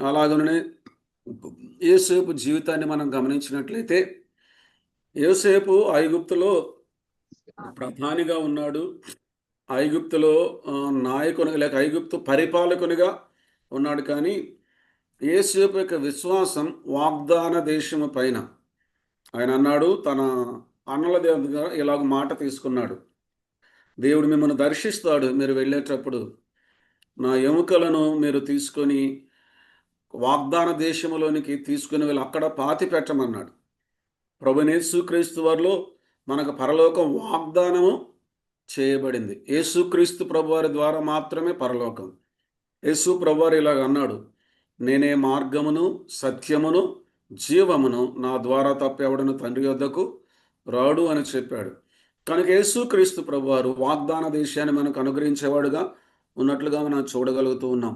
అలాగనే యోసేపు జీవితాన్ని మనం గమనించినట్లయితే యోసేపు ఐగుప్తులో ప్రధానిగా ఉన్నాడు. ఐగుప్తులో నాయకునిగా లేక ఐగుప్తు పరిపాలకునిగా ఉన్నాడు. కానీ యోసేపు యొక్క విశ్వాసం వాగ్దాన దేశము పైన. ఆయన అన్నాడు తన అన్నల దగ్గర ఇలాగ మాట తీసుకున్నాడు. దేవుడు మిమ్మల్ని దర్శిస్తాడు మీరు వెళ్ళేటప్పుడు. నా ఎముకలను మీరు తీసుకొని వాగ్దాన దేశములోనికి తీసుకుని వెళ్ళి అక్కడ పాతి పెట్టమన్నాడు. ప్రభువైన యేసుక్రీస్తు వారిలో మనకు పరలోకం వాగ్దానము చేయబడింది. యేసుక్రీస్తు ప్రభువారి ద్వారా మాత్రమే పరలోకం. యేసు ప్రభువారు ఇలాగ అన్నాడు, నేనే మార్గమును సత్యమును జీవమును, నా ద్వారా తప్ప ఎవడను తండ్రి యొద్దకు రాడు అని చెప్పాడు. కనుక యేసుక్రీస్తు ప్రభువారు వాగ్దాన దేశాన్ని మనకు అనుగ్రహించేవాడుగా ఉన్నట్లుగా మనం చూడగలుగుతూ ఉన్నాం.